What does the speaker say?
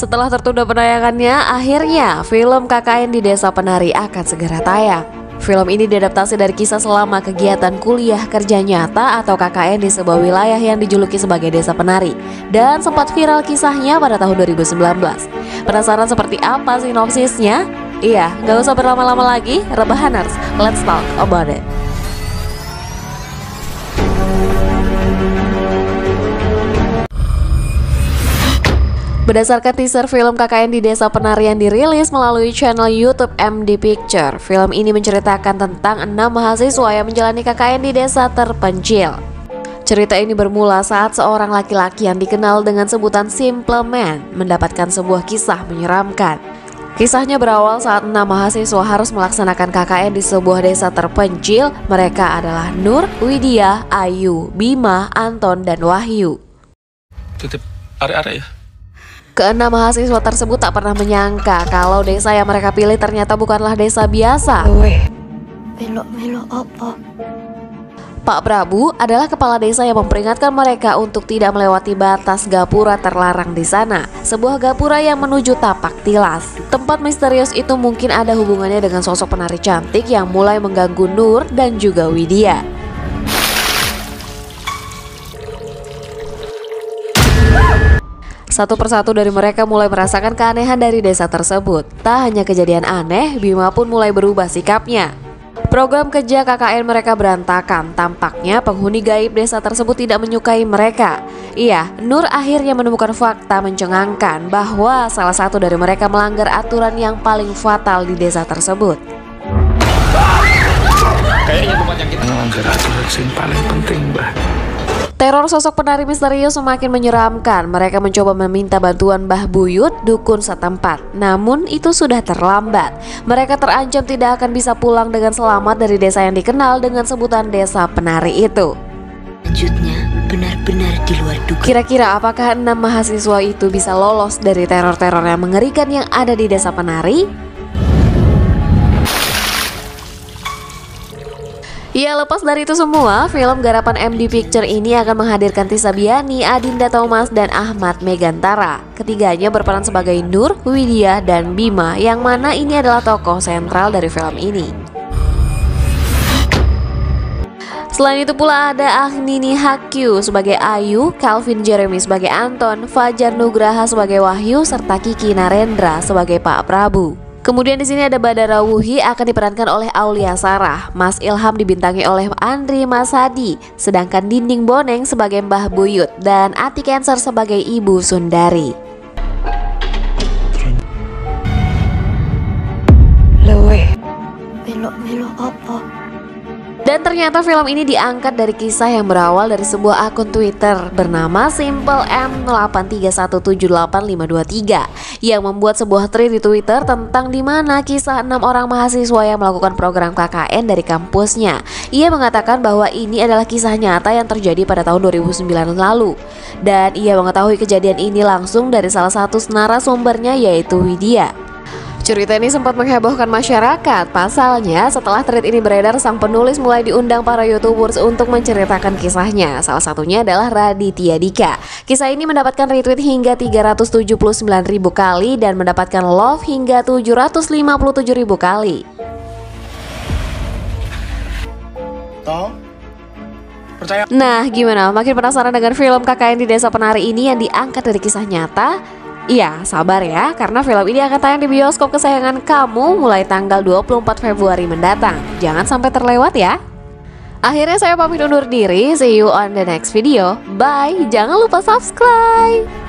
Setelah tertunda penayangannya, akhirnya film KKN di Desa Penari akan segera tayang. Film ini diadaptasi dari kisah selama kegiatan kuliah kerja nyata atau KKN di sebuah wilayah yang dijuluki sebagai Desa Penari dan sempat viral kisahnya pada tahun 2019. Penasaran seperti apa sinopsisnya? Iya, nggak usah berlama-lama lagi, Rebahaners, let's talk about it. Berdasarkan teaser film KKN di Desa Penari yang dirilis melalui channel YouTube MD Picture, film ini menceritakan tentang 6 mahasiswa yang menjalani KKN di desa terpencil. Cerita ini bermula saat seorang laki-laki yang dikenal dengan sebutan Simple Man mendapatkan sebuah kisah menyeramkan. Kisahnya berawal saat 6 mahasiswa harus melaksanakan KKN di sebuah desa terpencil. Mereka adalah Nur, Widya, Ayu, Bima, Anton, dan Wahyu. Titip are-are ya? Keenam mahasiswa tersebut tak pernah menyangka kalau desa yang mereka pilih ternyata bukanlah desa biasa. Melok apa? Pak Prabu adalah kepala desa yang memperingatkan mereka untuk tidak melewati batas gapura terlarang di sana. Sebuah gapura yang menuju tapak tilas. Tempat misterius itu mungkin ada hubungannya dengan sosok penari cantik yang mulai mengganggu Nur dan juga Widya. Satu persatu dari mereka mulai merasakan keanehan dari desa tersebut. Tak hanya kejadian aneh, Bima pun mulai berubah sikapnya. Program kerja KKN mereka berantakan. Tampaknya penghuni gaib desa tersebut tidak menyukai mereka. Iya, Nur akhirnya menemukan fakta mencengangkan bahwa salah satu dari mereka melanggar aturan yang paling fatal di desa tersebut. Kayaknya tempat yang kita melanggar aturan yang paling penting, Mbah. Teror sosok penari misterius semakin menyeramkan. Mereka mencoba meminta bantuan Mbah Buyut, dukun setempat. Namun itu sudah terlambat. Mereka terancam tidak akan bisa pulang dengan selamat dari desa yang dikenal dengan sebutan Desa Penari itu. Lanjutnya benar-benar di luar dugaan. Kira-kira apakah 6 mahasiswa itu bisa lolos dari teror-teror yang mengerikan yang ada di Desa Penari? Ya, lepas dari itu semua, film garapan MD Picture ini akan menghadirkan Tisa Biani, Adinda Thomas, dan Ahmad Megantara. Ketiganya berperan sebagai Nur, Widya, dan Bima, yang mana ini adalah tokoh sentral dari film ini. Selain itu pula ada Aghnini Hakyu sebagai Ayu, Calvin Jeremy sebagai Anton, Fajar Nugraha sebagai Wahyu, serta Kiki Narendra sebagai Pak Prabu. Kemudian di sini ada Badara Wuhi akan diperankan oleh Aulia Sarah, Mas Ilham dibintangi oleh Andri Masadi, sedangkan Dinding Boneng sebagai Mbah Buyut dan Ati Cancer sebagai Ibu Sundari. Melok apa? Dan ternyata film ini diangkat dari kisah yang berawal dari sebuah akun Twitter bernama Simple M83178523 yang membuat sebuah thread di Twitter tentang dimana kisah 6 orang mahasiswa yang melakukan program KKN dari kampusnya. Ia mengatakan bahwa ini adalah kisah nyata yang terjadi pada tahun 2009 lalu. Dan ia mengetahui kejadian ini langsung dari salah satu narasumbernya yaitu Widya. Cerita ini sempat menghebohkan masyarakat. Pasalnya, setelah thread ini beredar, sang penulis mulai diundang para YouTubers untuk menceritakan kisahnya. Salah satunya adalah Raditya Dika. Kisah ini mendapatkan retweet hingga 379.000 kali dan mendapatkan love hingga 757.000 kali. Percaya? Nah, gimana? Makin penasaran dengan film KKN di Desa Penari ini yang diangkat dari kisah nyata? Iya, sabar ya, karena film ini akan tayang di bioskop kesayangan kamu mulai tanggal 24 Februari mendatang. Jangan sampai terlewat ya. Akhirnya saya pamit undur diri, see you on the next video. Bye, jangan lupa subscribe.